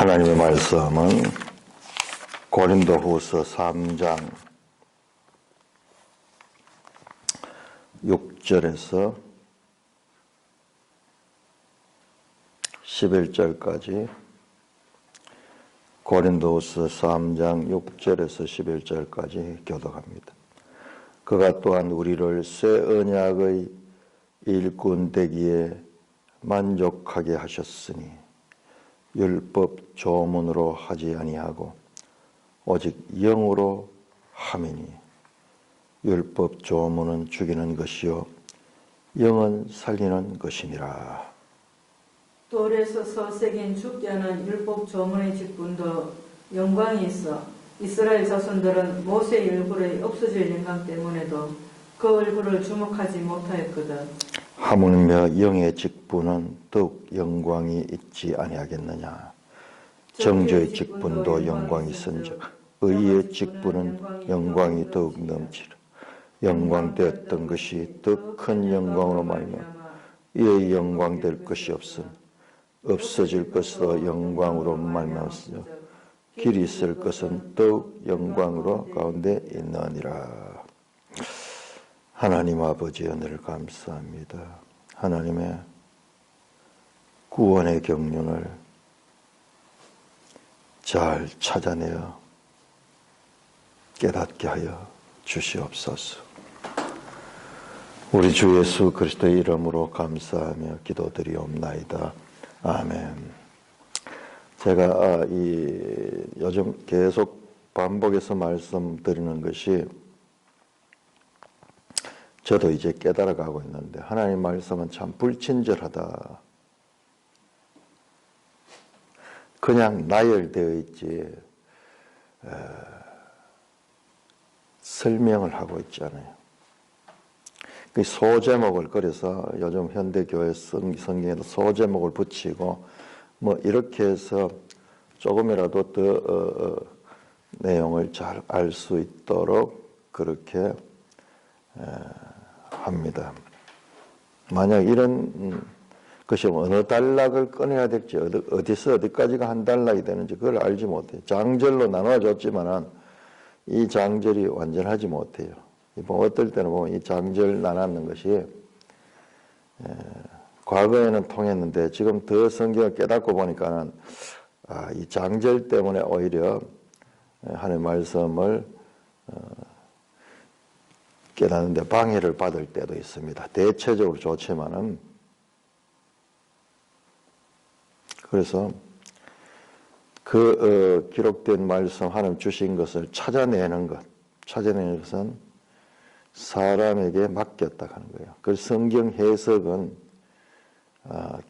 하나님의 말씀은 고린도후서 3장 6절에서 11절까지 고린도후서 3장 6절에서 11절까지 교독합니다. 그가 또한 우리를 새 언약의 일꾼 되기에 만족하게 하셨으니 율법 조문으로 하지 아니하고 오직 영으로 함이니 율법 조문은 죽이는 것이요 영은 살리는 것이니라. 돌에서 서새긴 죽지 않은 율법 조문의 직분도 영광이 있어 이스라엘 자손들은 모세의 얼굴의 없어질 영광 때문에도 그 얼굴을 주목하지 못하였거든. 하물며 영의 직분은 더욱 영광이 있지 아니하겠느냐. 정죄의 직분도 영광이 있은즉 의의 직분은 영광이 더욱 넘치라. 영광되었던 것이 더 큰 영광으로 말미암아 이의 영광될 것이 없음 없어질 것으로 영광으로 말미암았으며 길이 있을 것은 더욱 영광으로 가운데 있느니라. 하나님 아버지 은혜를 감사합니다. 하나님의 구원의 경륜을 잘 찾아내어 깨닫게 하여 주시옵소서. 우리 주 예수 그리스도의 이름으로 감사하며 기도드리옵나이다. 아멘. 제가 요즘 계속 반복해서 말씀드리는 것이 저도 이제 깨달아가고 있는데 하나님 말씀은 참 불친절하다. 그냥 나열되어 있지 설명을 하고 있지 않아요. 그 소제목을 그래서 요즘 현대교회 성경에도 소제목을 붙이고 뭐 이렇게 해서 조금이라도 더 내용을 잘 알 수 있도록 그렇게 합니다. 만약 이런 것이 어느 단락을 꺼내야 될지 어디서 어디까지가 한 단락이 되는지 그걸 알지 못해요. 장절로 나눠줬지만은 이 장절이 완전하지 못해요. 어떨 때는 보면 이 장절 나누는 것이 과거에는 통했는데 지금 더 성경을 깨닫고 보니까는 이 장절 때문에 오히려 하나님의 말씀을 깨닫는데 방해를 받을 때도 있습니다. 대체적으로 좋지만은 그래서 그 기록된 말씀 하나님 주신 것을 찾아내는 것은 사람에게 맡겼다 하는 거예요. 그 성경 해석은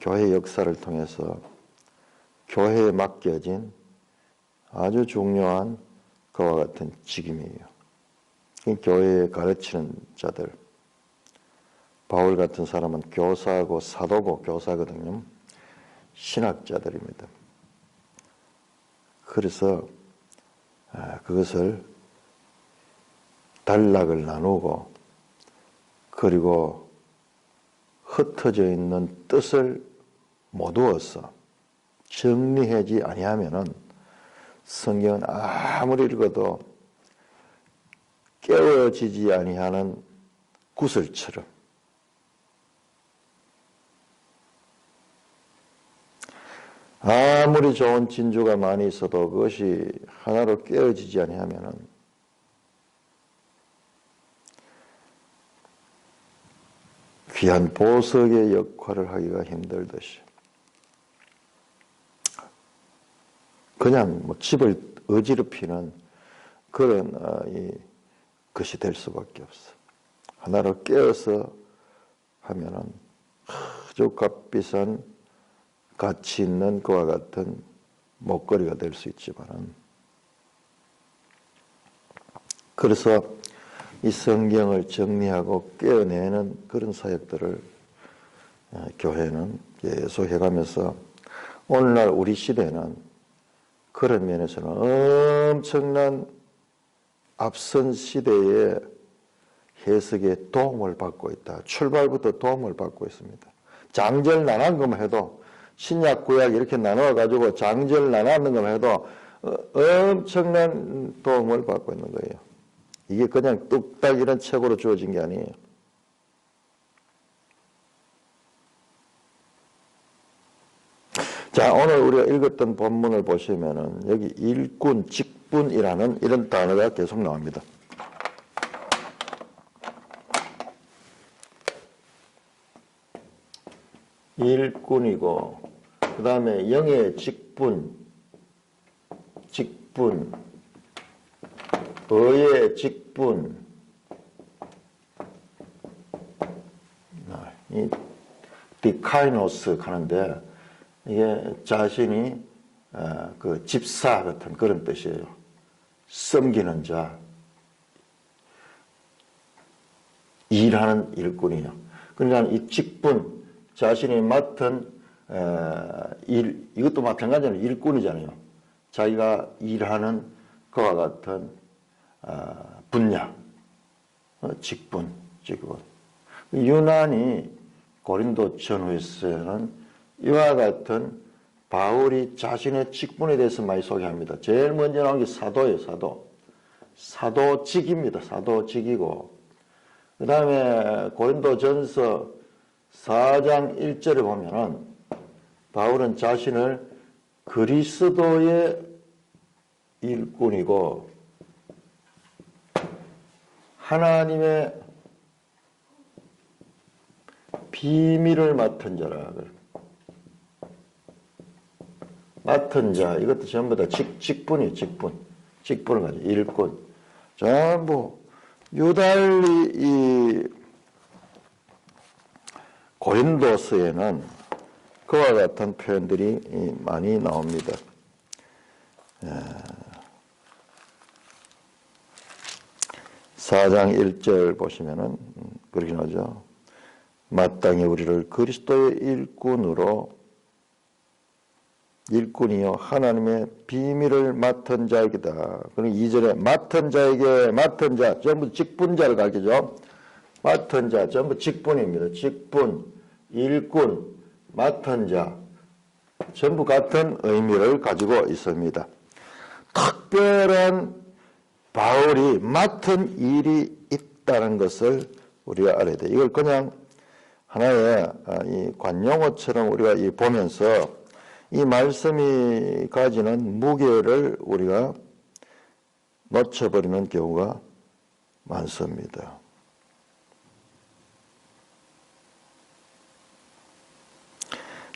교회 역사를 통해서 교회에 맡겨진 아주 중요한 그와 같은 직임이에요. 교회에 가르치는 자들, 바울 같은 사람은 교사고 사도고 교사거든요. 신학자들입니다. 그래서 그것을 단락을 나누고 그리고 흩어져 있는 뜻을 모두어서 정리하지 아니하면은 성경은 아무리 읽어도 깨워지지 아니하는 구슬처럼 아무리 좋은 진주가 많이 있어도 그것이 하나로 깨어지지 아니하면은 귀한 보석의 역할을 하기가 힘들듯이 그냥 뭐 집을 어지럽히는 그런 것이 될 수밖에 없어. 하나로 깨어서 하면은 아주 값비싼 가치 있는 그와 같은 목걸이가 될 수 있지만은 그래서 이 성경을 정리하고 깨어내는 그런 사역들을 교회는 계속 해가면서 오늘날 우리 시대는 그런 면에서는 엄청난 앞선 시대의 해석에 도움을 받고 있다. 출발부터 도움을 받고 있습니다. 장절 나눈 것만 해도 신약 구약 이렇게 나눠 가지고 장절 나눴는 것만 해도 엄청난 도움을 받고 있는 거예요. 이게 그냥 뚝딱 이런 책으로 주어진 게 아니에요. 자, 오늘 우리가 읽었던 본문을 보시면은 여기 일꾼, 직분이라는 이런 단어가 계속 나옵니다. 일꾼이고, 그 다음에 영의 직분, 의의 직분, 이 디카이노스 하는데 이게 자신이 그 집사 같은 그런 뜻이에요. 섬기는 자, 일하는 일꾼이에요. 그러니까 이 직분, 자신이 맡은 일, 이것도 마찬가지로 일꾼이잖아요. 자기가 일하는 그와 같은 분야, 직분. 유난히 고린도 전후에서는 이와 같은 바울이 자신의 직분에 대해서 많이 소개합니다. 제일 먼저 나온 게 사도예요, 사도. 사도직입니다. 사도직이고. 그 다음에 고린도 전서 4장 1절에 보면은 바울은 자신을 그리스도의 일꾼이고 하나님의 비밀을 맡은 자라. 맡은 자, 이것도 전부 다 직분이에요, 직분. 직분을 가지고, 일꾼. 전부, 유달리 이 고린도서에는 그와 같은 표현들이 많이 나옵니다. 4장 1절 보시면은 그렇게 나오죠. 마땅히 우리를 그리스도의 일꾼이요 하나님의 비밀을 맡은 자이다. 그리고 2절에 맡은 자에게 맡은 자 전부 직분자를 가르치죠. 맡은 자 전부 직분입니다. 직분, 일꾼, 맡은 자 전부 같은 의미를 가지고 있습니다. 특별한 바울이 맡은 일이 있다는 것을 우리가 알아야 돼요. 이걸 그냥 하나의 이 관용어처럼 우리가 보면서 이 말씀이 가지는 무게를 우리가 놓쳐버리는 경우가 많습니다.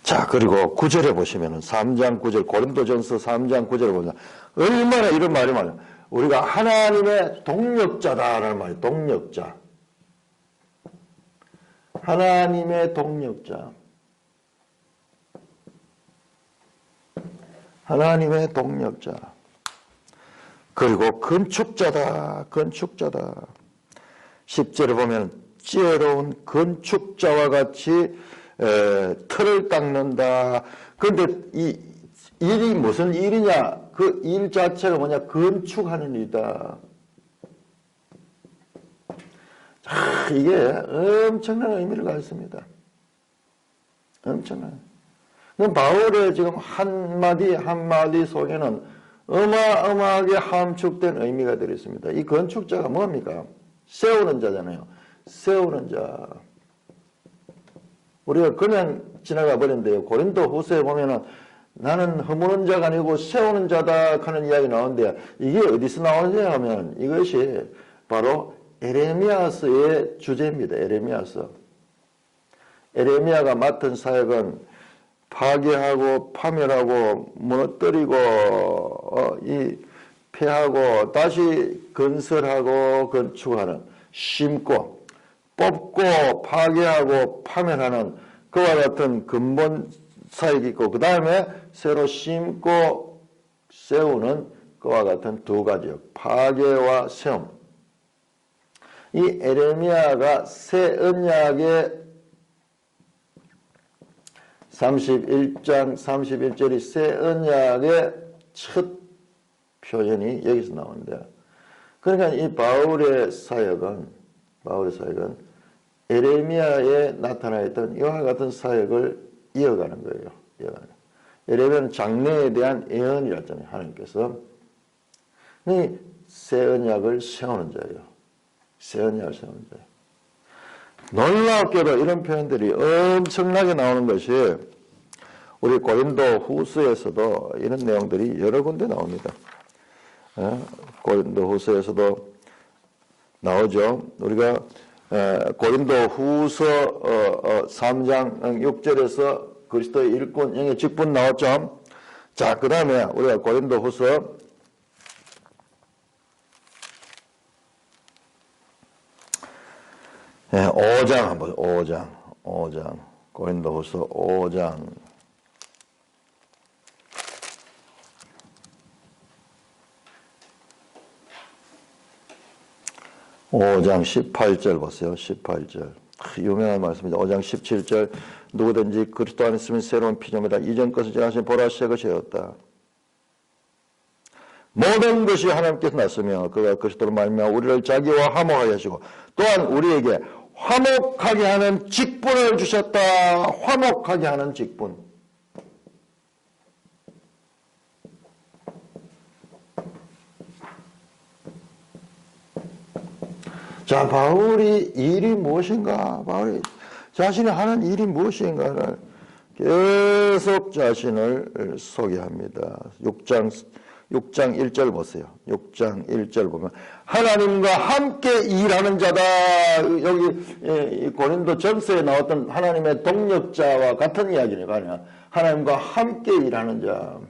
자, 그리고 9절에 보시면은 3장 9절, 고린도전서 3장 9절에 보면 얼마나 이런 말이 많아요. 우리가 하나님의 동력자다라는 말이에요. 동력자. 하나님의 동력자. 하나님의 동력자. 그리고 건축자다. 건축자다. 10절에 보면 지혜로운 건축자와 같이 틀을 닦는다. 그런데 이 일이 무슨 일이냐? 그 일 자체가 뭐냐? 건축하는 일이다. 이게 엄청난 의미를 가졌습니다. 엄청난. 그럼 바울의 지금 한마디 한마디 속에는 어마어마하게 함축된 의미가 들어있습니다. 이 건축자가 뭡니까? 세우는 자잖아요. 세우는 자. 우리가 그냥 지나가 버렸는데요. 고린도 후서에 보면은 나는 허무는 자가 아니고 세우는 자다 하는 이야기 나오는데 이게 어디서 나오느냐 하면 이것이 바로 에레미야서의 주제입니다. 에레미야서. 에레미야가 맡은 사역은 파괴하고 파멸하고 무너뜨리고 폐하고 다시 건설하고 건축하는 심고 뽑고 파괴하고 파멸하는 그와 같은 근본 사역이 있고 그 다음에 새로 심고 세우는 그와 같은 두 가지요. 파괴와 세움. 이 에레미야가 새 언약의 31장 31절이 새 언약의 첫 표현이 여기서 나오는데 그러니까 이 바울의 사역은 에레미야에 나타나 있던 이와 같은 사역을 이어가는 거예요. 예레미야는 장래에 대한 예언이었잖아요. 하나님께서. 새 언약을 세우는 자예요. 새 언약을 세우는 자예요. 놀랍게도 이런 표현들이 엄청나게 나오는 것이 우리 고린도 후서에서도 이런 내용들이 여러 군데 나옵니다. 고린도 후서에서도 나오죠. 우리가 고린도 후서 3장 6절에서 그리스도의 일꾼, 영의 직분 나왔죠. 자, 그 다음에 우리가 고린도 후서 5장 한번 보죠. 5장. 고린도 후서 5장. 5장 18절 보세요. 18절. 유명한 말씀입니다. 5장 17절. 누구든지 그리스도 안에 있으면 새로운 피조물이다. 이전 것을 지나신 보라 새 것이 되었다. 모든 것이 하나님께서 났으며 그가 그리스도로 말미암아 우리를 자기와 화목하게 하시고 또한 우리에게 화목하게 하는 직분을 주셨다. 화목하게 하는 직분. 자, 바울이 일이 무엇인가? 바울이 자신이 하는 일이 무엇인가를 계속 자신을 소개합니다. 6장 1절 보세요. 6장 1절 보면 하나님과 함께 일하는 자다. 여기 고린도 전서에 나왔던 하나님의 동력자와 같은 이야기니까 하나님과 함께 일하는 자.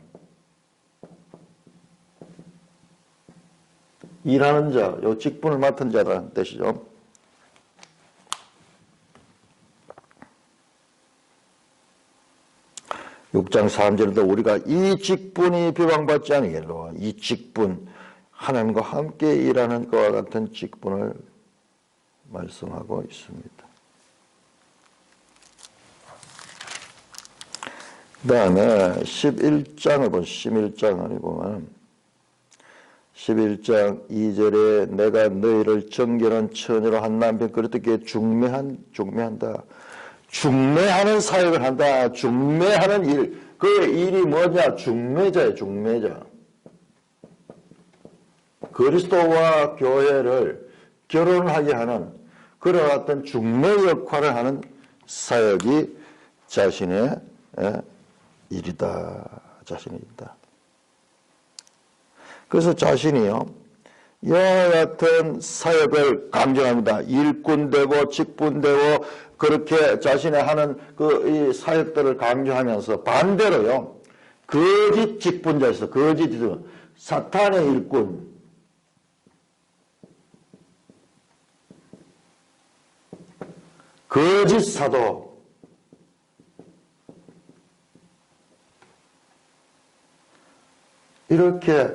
일하는 자, 요 직분을 맡은 자라는 뜻이죠. (6장 3절에도) 우리가 이 직분이 비방받지 않으려고 이 직분, 하나님과 함께 일하는 것과 같은 직분을 말씀하고 있습니다. 그 다음에 11장을 보면 11장 2절에 내가 너희를 정결한 처녀로 한 남편 그렇게 중매한다. 중매하는 사역을 한다. 중매하는 일. 그 일이 뭐냐? 중매자예요. 중매자. 그리스도와 교회를 결혼하게 하는 그런 어떤 중매 역할을 하는 사역이 자신의 일이다. 자신의 일이다. 그래서 자신이요, 이와 같은 사역을 강조합니다. 일꾼되고 직분되고 그렇게 자신의 하는 이 사역들을 강조하면서 반대로요, 거짓 직분자 있어. 거짓 사탄의 일꾼. 거짓 사도. 이렇게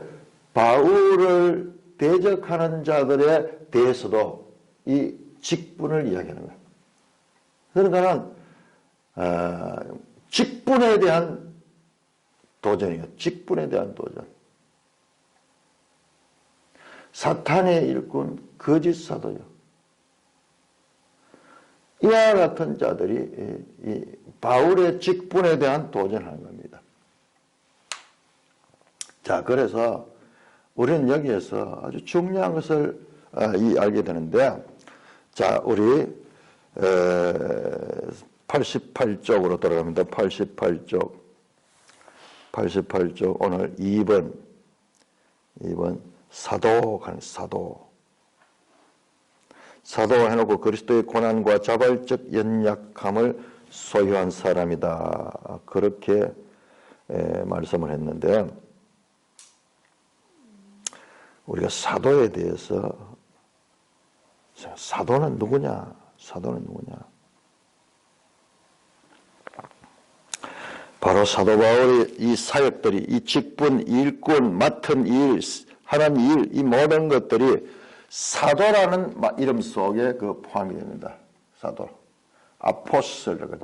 바울을 대적하는 자들에 대해서도 이 직분을 이야기하는 거예요. 그러니까는 직분에 대한 도전이에요. 직분에 대한 도전. 사탄의 일꾼, 거짓 사도요. 이와 같은 자들이 이 바울의 직분에 대한 도전하는 겁니다. 자, 그래서 우리는 여기에서 아주 중요한 것을 알게 되는데, 자, 우리 88쪽으로 돌아갑니다. 88쪽 오늘 2번 사도 해놓고 그리스도의 고난과 자발적 연약함을 소유한 사람이다. 그렇게 말씀을 했는데, 우리가 사도에 대해서 사도는 누구냐? 바로 사도 바울의 이 사역들이, 이 직분, 일꾼, 맡은 일, 하는 일, 이 모든 것들이 사도라는 이름 속에 포함이 됩니다. 사도. 아포스톨이라고.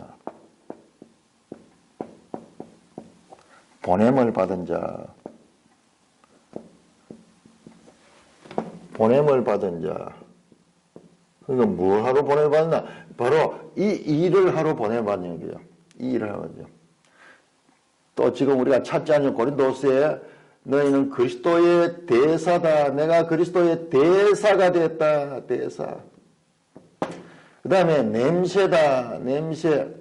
보냄을 받은 자. 그러니까 뭘 하러 보냄을 받나? 바로 이 일을 하러 보냄을 받는 거예요. 이 일을 하거든요. 또 지금 우리가 찾지 않는 고린도서에 너희는 그리스도의 대사다. 내가 그리스도의 대사가 됐다. 대사. 그 다음에 냄새다. 냄새.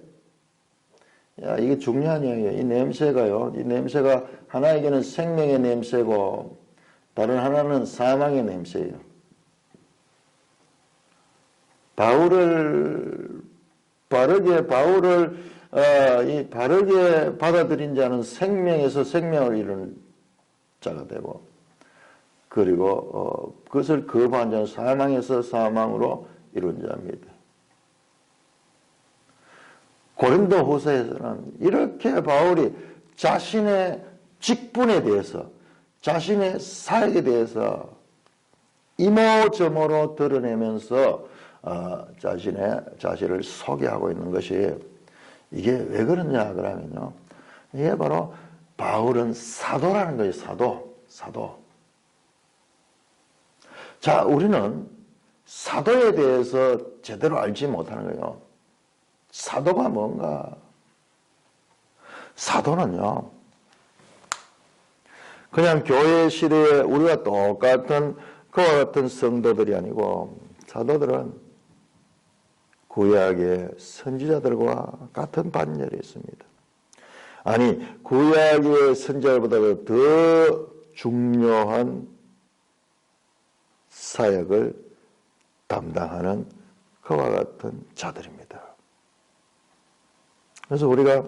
야, 이게 중요한 이야기예요. 이 냄새가요. 이 냄새가 하나에게는 생명의 냄새고 다른 하나는 사망의 냄새예요. 바울을 바르게 받아들인 자는 생명에서 생명을 이루는 자가 되고, 그리고 그것을 거부한 자는 사망에서 사망으로 이룬 자입니다. 고린도후서에서는 이렇게 바울이 자신의 직분에 대해서, 자신의 사역에 대해서 이모저모로 드러내면서 자신을 소개하고 있는 것이, 이게 왜 그러냐 그러면요, 이게 바로 바울은 사도라는 거예요. 사도. 자, 우리는 사도에 대해서 제대로 알지 못하는 거예요. 사도가 뭔가? 사도는요, 그냥 교회 시대에 우리가 똑같은 그와 같은 성도들이 아니고, 사도들은 구약의 선지자들과 같은 반열에 있습니다. 아니, 구약의 선지자보다도 더 중요한 사역을 담당하는 그와 같은 자들입니다. 그래서 우리가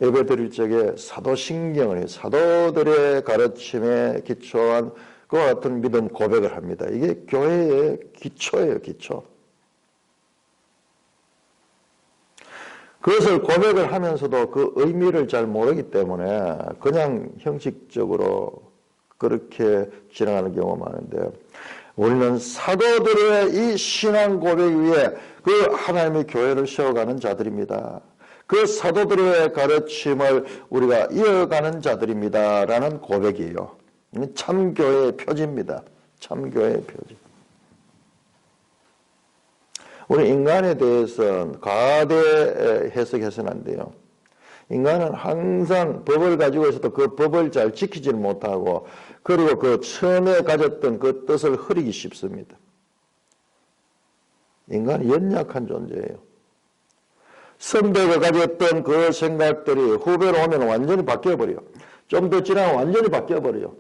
예배 드릴 적에 사도신경을 해요. 사도들의 가르침에 기초한 그와 같은 믿음 고백을 합니다. 이게 교회의 기초예요, 기초. 그것을 고백을 하면서도 그 의미를 잘 모르기 때문에 그냥 형식적으로 그렇게 지나가는 경우가 많은데, 우리는 사도들의 이 신앙 고백 위에 그 하나님의 교회를 세워가는 자들입니다. 그 사도들의 가르침을 우리가 이어가는 자들입니다라는 고백이에요. 참교회의 표지입니다. 참교회의 표지. 우리 인간에 대해서는 과대 해석해서는 안 돼요. 인간은 항상 법을 가지고 있어도 그 법을 잘 지키지를 못하고, 그리고 그 처음에 가졌던 그 뜻을 흐리기 쉽습니다. 인간은 연약한 존재예요. 선배가 가졌던 그 생각들이 후배로 오면 완전히 바뀌어버려요. 좀 더 지나면 완전히 바뀌어버려요.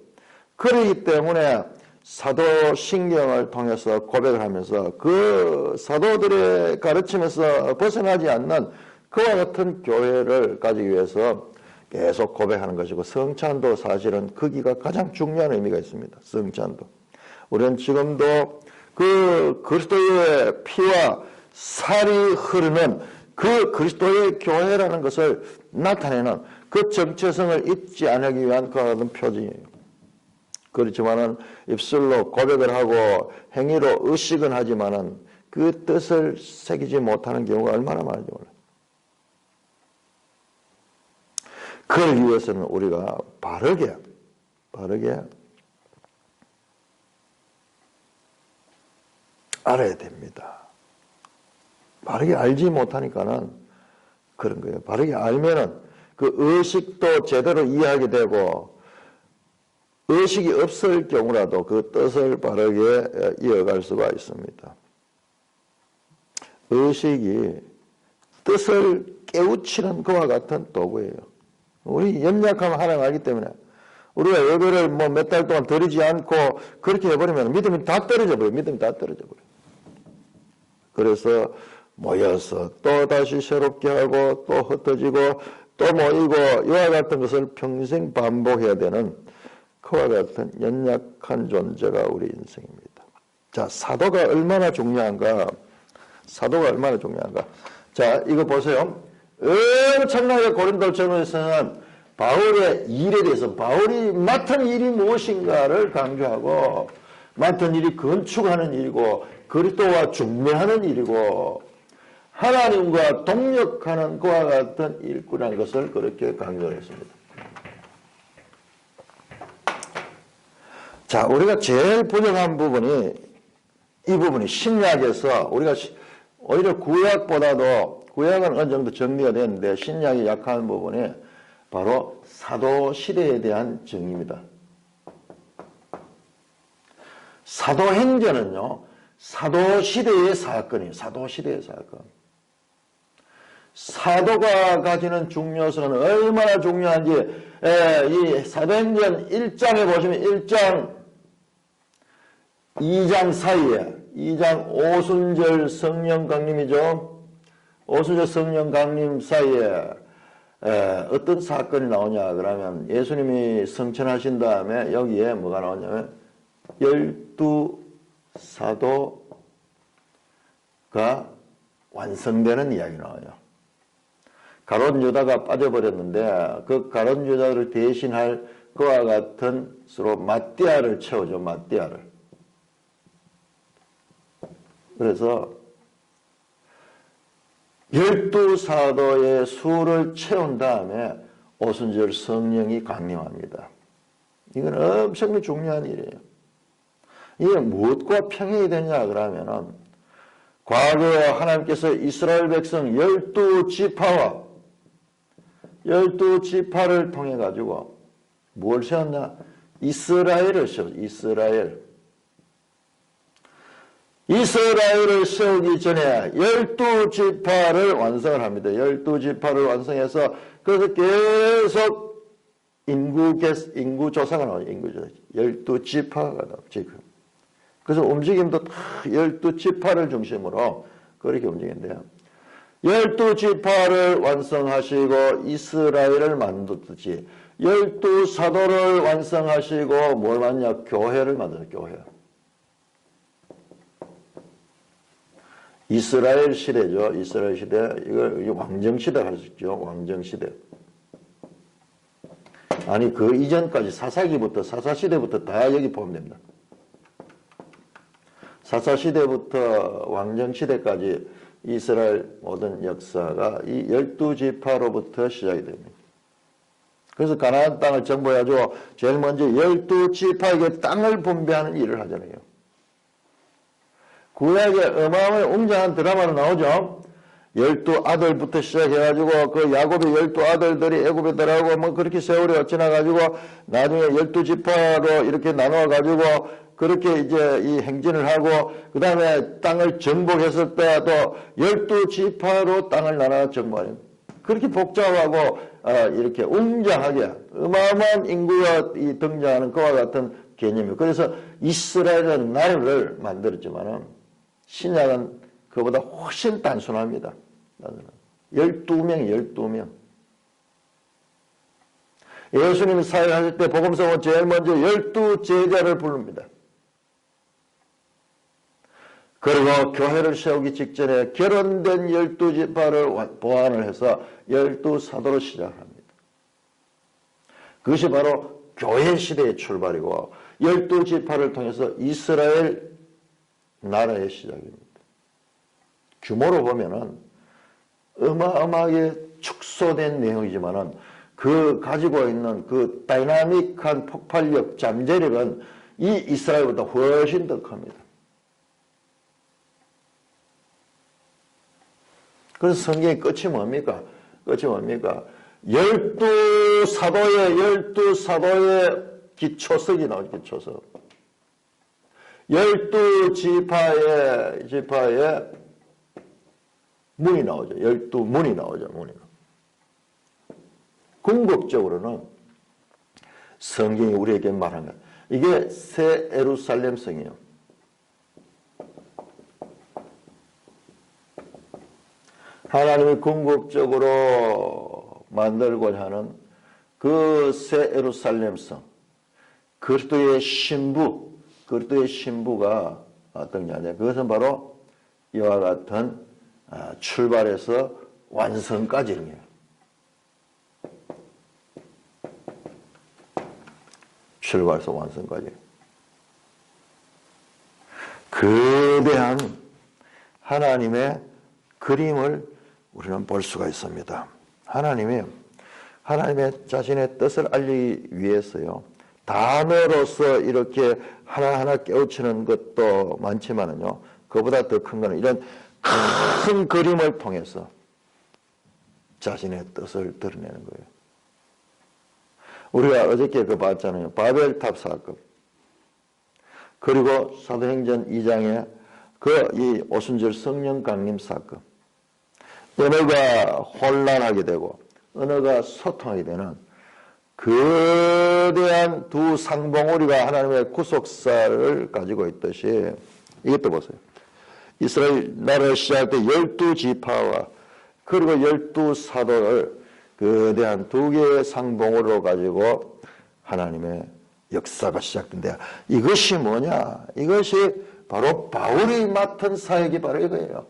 그렇기 때문에 사도신경을 통해서 고백을 하면서 그 사도들의 가르침에서 벗어나지 않는 그와 같은 교회를 가지기 위해서 계속 고백하는 것이고, 성찬도 사실은 거기가 가장 중요한 의미가 있습니다. 성찬도. 우리는 지금도 그 그리스도의 피와 살이 흐르는 그 그리스도의 교회라는 것을 나타내는 그 정체성을 잊지 않기 위한 그와 같은 표징이에요. 그렇지만은 입술로 고백을 하고 행위로 의식은 하지만은 그 뜻을 새기지 못하는 경우가 얼마나 많은지 몰라요. 그러기 위해서는 우리가 바르게 알아야 됩니다. 바르게 알지 못하니까는 그런 거예요. 바르게 알면은 그 의식도 제대로 이해하게 되고, 의식이 없을 경우라도 그 뜻을 바르게 이어갈 수가 있습니다. 의식이 뜻을 깨우치는 그와 같은 도구예요. 우리 연약함을 하나님 알기 때문에 우리가 예배를 몇 달 동안 드리지 않고 그렇게 해버리면 믿음이 다 떨어져 버려요. 믿음이 다 떨어져 버려요. 그래서 모여서 또 다시 새롭게 하고 또 흩어지고 또 모이고 이와 같은 것을 평생 반복해야 되는 그와 같은 연약한 존재가 우리 인생입니다. 자, 사도가 얼마나 중요한가? 자, 이거 보세요. 엄청나게 고린도 전후에서는 바울의 일에 대해서, 바울이 맡은 일이 무엇인가를 강조하고, 맡은 일이 건축하는 일이고 그리스도와 중매하는 일이고 하나님과 동력하는 그와 같은 일꾼이라는 것을 그렇게 강조했습니다. 자, 우리가 제일 부족한 부분이 이 부분이 신약에서 우리가 오히려 구약보다도, 구약은 어느 정도 정리가 됐는데 신약이 약한 부분이 바로 사도시대에 대한 정의입니다. 사도행전은요, 사도시대의 사건이에요. 사도시대의 사건. 사도가 가지는 중요성은 얼마나 중요한지, 이 사도행전 1장에 보시면 1장, 2장 사이에, 2장 오순절 성령 강림이죠. 오순절 성령 강림 사이에 어떤 사건이 나오냐 그러면 예수님이 성천하신 다음에 여기에 뭐가 나오냐면 12사도가 완성되는 이야기 나와요. 가룟 유다가 빠져버렸는데 그 가룟 유다를 대신할 그와 같은 서로 마띠아를 채우죠. 마띠아를. 그래서 12사도의 수를 채운 다음에 오순절 성령이 강림합니다. 이건 엄청나게 중요한 일이에요. 이게 무엇과 평행이 되냐 그러면은 과거에 하나님께서 이스라엘 백성 12지파와 12지파를 통해 가지고 뭘 세웠냐? 이스라엘을 세웠어요. 이스라엘을 세우기 전에 12지파를 완성을 합니다. 12지파를 완성해서 그래서 계속 인구 조사가 나와요. 인구 조사. 12지파가 나와요. 지금. 그래서 움직임도 다 12지파를 중심으로 그렇게 움직인대요. 12지파를 완성하시고 이스라엘을 만들듯이 12사도를 완성하시고 뭘 만드냐? 교회를 만들어요. 교회. 이스라엘 시대죠. 이스라엘 시대. 이걸 왕정 시대가 할 수 있죠. 왕정 시대. 아니 그 이전까지 사사기부터 사사시대부터 다 여기 포함됩니다. 사사시대부터 왕정시대까지 이스라엘 모든 역사가 이 12지파로부터 시작이 됩니다. 그래서 가나안 땅을 정복해가지고 제일 먼저 12지파에게 땅을 분배하는 일을 하잖아요. 구약에 어마어마한 웅장한 드라마로 나오죠. 12아들부터 시작해가지고 그 야곱의 12아들들이 애굽에 들어가고 뭐 그렇게 세월이 지나가지고 나중에 12지파로 이렇게 나누어가지고 그렇게 이제 이 행진을 하고 그 다음에 땅을 정복했을 때도 12지파로 땅을 나눠 정복하는 그렇게 복잡하고 이렇게 웅장하게 어마어마한 인구가 등장하는 그와 같은 개념이에요. 그래서 이스라엘은 나라를 만들었지만은 신약은 그보다 훨씬 단순합니다. 12명. 예수님이 사역하실 때 복음서는 제일 먼저 12제자를 부릅니다. 그리고 교회를 세우기 직전에 결혼된 12지파를 보완을 해서 12사도로 시작합니다. 그것이 바로 교회 시대의 출발이고 12지파를 통해서 이스라엘 나라의 시작입니다. 규모로 보면은 어마어마하게 축소된 내용이지만은 그 가지고 있는 그 다이나믹한 폭발력, 잠재력은 이 이스라엘보다 훨씬 더 큽니다. 그래서 성경의 끝이 뭡니까? 12사도의 기초석이 나오죠, 기초석. 12지파의 문이 나오죠. 12문이 나오죠, 문이. 궁극적으로는 성경이 우리에게 말하는 것. 이게 새 예루살렘 성이에요. 하나님이 궁극적으로 만들고자 하는 그 새 예루살렘 성. 그리스도의 신부가 어떤 거냐. 그것은 바로 이와 같은 출발해서 완성까지예요. 출발해서 완성까지. 거대한 하나님의 그림을 우리는 볼 수가 있습니다. 하나님의 자신의 뜻을 알리기 위해서요. 단어로서 이렇게 하나하나 깨우치는 것도 많지만은요. 그보다 더 큰 거는 이런 큰 그림을 통해서 자신의 뜻을 드러내는 거예요. 우리가 어저께 그 봤잖아요. 바벨탑 사건. 그리고 사도행전 2장에 그 이 오순절 성령 강림 사건. 언어가 혼란하게 되고 언어가 소통하게 되는 거대한 두 상봉우리가 하나님의 구속사를 가지고 있듯이 이것도 보세요. 이스라엘 나라를 시작할 때 12지파와 그리고 12사도를 거대한 두 개의 상봉으로 가지고 하나님의 역사가 시작된다. 이것이 뭐냐? 이것이 바로 바울이 맡은 사역이 바로 이거예요.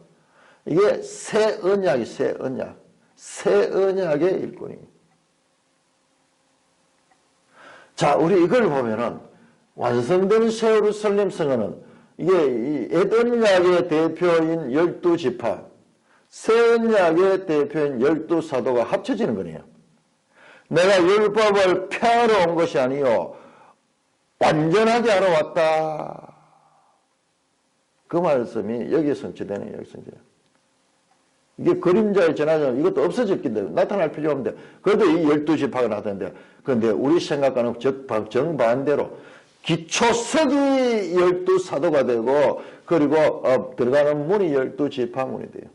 이게 새 언약이 새 언약. 새 언약의 일꾼입니다. 자, 우리 이걸 보면은 완성된 새 예루살렘 성회는 이게 옛 언약의 대표인 12지파, 새 언약의 대표인 12사도가 합쳐지는 거네요. 내가 율법을 폐하러 온 것이 아니요 완전하게 하러 왔다. 그 말씀이 여기에 성취되네요. 여기 성취돼요. 이게 그림자의 전하자면 이것도 없어졌긴데 나타날 필요가 없는데 그래도 이 12지파가 나타났는데 그런데 우리 생각과는 정반대로 기초석이 12사도가 되고 그리고 들어가는 문이 12지파문이 돼요.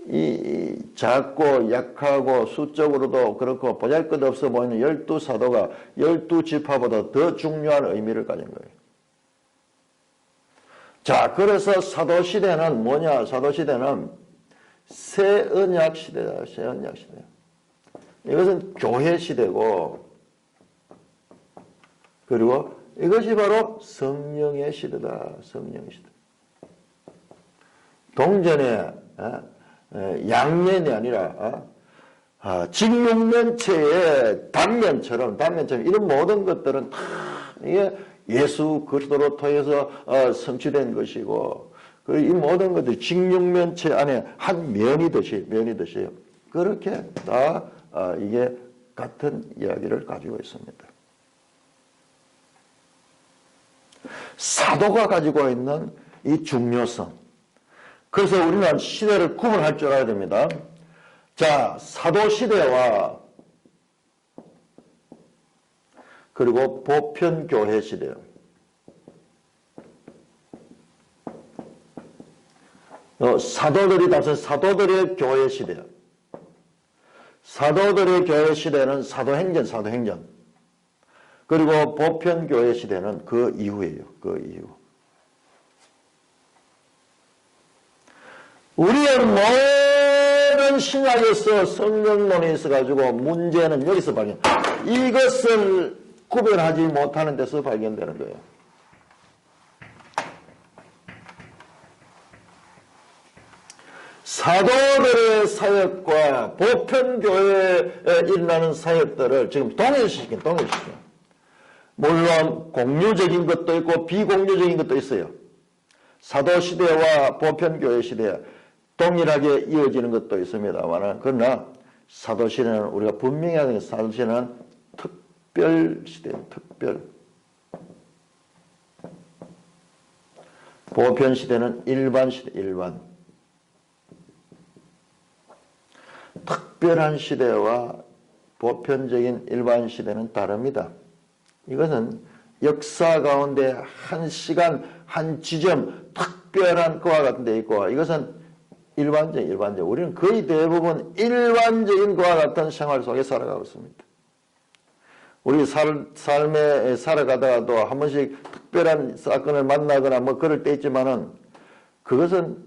이 작고 약하고 수적으로도 그렇고 보잘것없어 보이는 12사도가 12지파보다 더 중요한 의미를 가진 거예요. 자, 그래서 사도시대는 뭐냐? 사도시대는 새 언약 시대다. 새 언약 시대. 이것은 교회 시대고 그리고 이것이 바로 성령의 시대다. 성령의 시대. 동전에 양면이 아니라 직육면체의 단면처럼 이런 모든 것들은 다 이게 예수 그리스도로 통해서 성취된 것이고 이 모든 것들이 직육면체 안에 한 면이듯이 그렇게 다 이게 같은 이야기를 가지고 있습니다. 사도가 가지고 있는 이 중요성. 그래서 우리는 시대를 구분할 줄 알아야 됩니다. 자, 사도시대와 그리고 보편교회 시대요. 사도들이 다섯 사도들의 교회 시대요. 사도들의 교회 시대는 사도행전. 그리고 보편교회 시대는 그 이후예요. 그 이후. 우리의 모든 신약에서 성령론이 있어가지고 문제는 여기서 발견. 이것을 구별하지 못하는 데서 발견되는 거예요. 사도들의 사역과 보편교회에 일어나는 사역들을 지금 동일시켜. 물론 공유적인 것도 있고 비공유적인 것도 있어요. 사도시대와 보편교회 시대 동일하게 이어지는 것도 있습니다만 그러나 사도시대는 우리가 분명히 하는 게 사도시대는 특별 시대예요. 특별. 보편시대는 일반 시대. 특별한 시대와 보편적인 일반 시대는 다릅니다. 이것은 역사 가운데 한 시간, 한 지점, 특별한 것과 같은 데 있고 이것은 일반적. 우리는 거의 대부분 일반적인 것과 같은 생활 속에 살아가고 있습니다. 우리 삶에 살아가다가도 한 번씩 특별한 사건을 만나거나 뭐 그럴 때 있지만은 그것은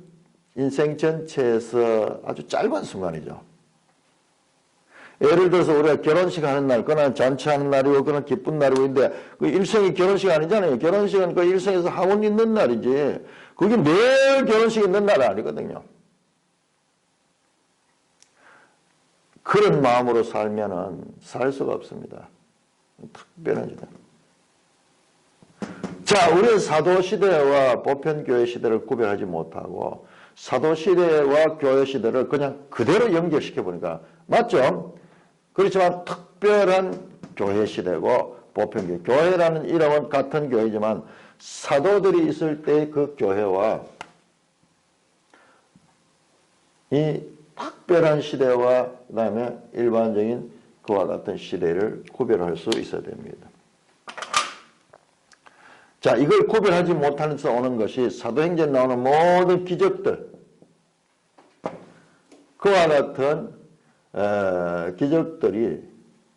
인생 전체에서 아주 짧은 순간이죠. 예를 들어서 우리가 결혼식 하는 날, 그날 잔치하는 날이고, 그날 기쁜 날이고인데, 그 일생이 결혼식 아니잖아요. 결혼식은 그 일생에서 한 번 있는 날이지, 그게 매일 결혼식 있는 날은 아니거든요. 그런 마음으로 살면은 살 수가 없습니다. 특별한 시대. 자, 우리는 사도시대와 보편교회 시대를 구별하지 못하고, 사도시대와 교회시대를 그냥 그대로 연결시켜보니까, 맞죠? 그렇지만 특별한 교회시대고 보편교회. 교회라는 이름은 같은 교회지만 사도들이 있을 때 그 교회와 이 특별한 시대와 그 다음에 일반적인 그와 같은 시대를 구별할 수 있어야 됩니다. 자, 이걸 구별하지 못하면서 오는 것이 사도행전에 나오는 모든 기적들, 그와 같은 기적들이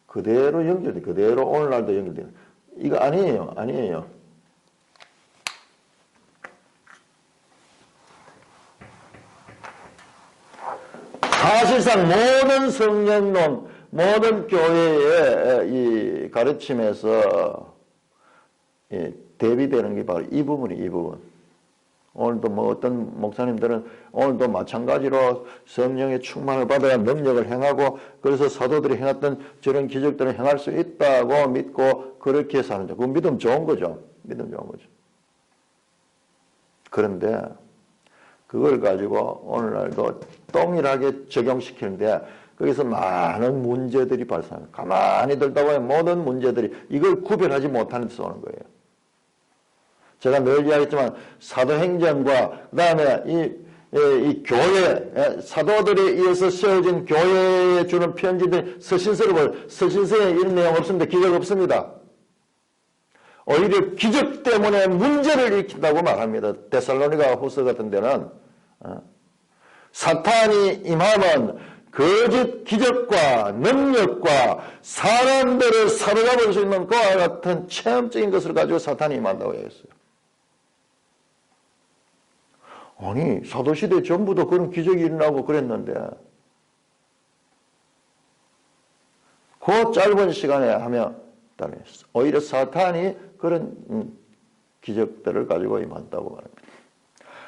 그대로 연결돼, 그대로 오늘날도 연결돼요. 이거 아니에요, 아니에요. 사실상 모든 성령론, 모든 교회의 이 가르침에서 대비되는 게 바로 이 부분이 이 부분. 오늘도 뭐 어떤 목사님들은 오늘도 마찬가지로 성령의 충만을 받아야 능력을 행하고 그래서 사도들이 행했던 저런 기적들을 행할 수 있다고 믿고 그렇게 사는 거. 그 믿음 좋은 거죠. 믿음 좋은 거죠. 그런데 그걸 가지고 오늘날도 동일하게 적용시키는데 거기서 많은 문제들이 발생합니다. 가만히 들다 보면 모든 문제들이 이걸 구별하지 못하는 데서 오는 거예요. 제가 늘 이야기했지만 사도행전과 그 다음에 이 교회, 사도들에 의해서 세워진 교회에 주는 편지들 서신서를 보면 서신서에 이런 내용 없습니다. 기적 없습니다. 오히려 기적 때문에 문제를 일으킨다고 말합니다. 데살로니가 후서 같은 데는 사탄이 임하면 거짓 기적과 능력과 사람들을 사로잡을 수 있는 그와 같은 체험적인 것을 가지고 사탄이 임한다고 했어요. 아니 사도시대 전부도 그런 기적이 일어나고 그랬는데 그 짧은 시간에 하면 오히려 사탄이 그런 기적들을 가지고 임한다고 말합니다.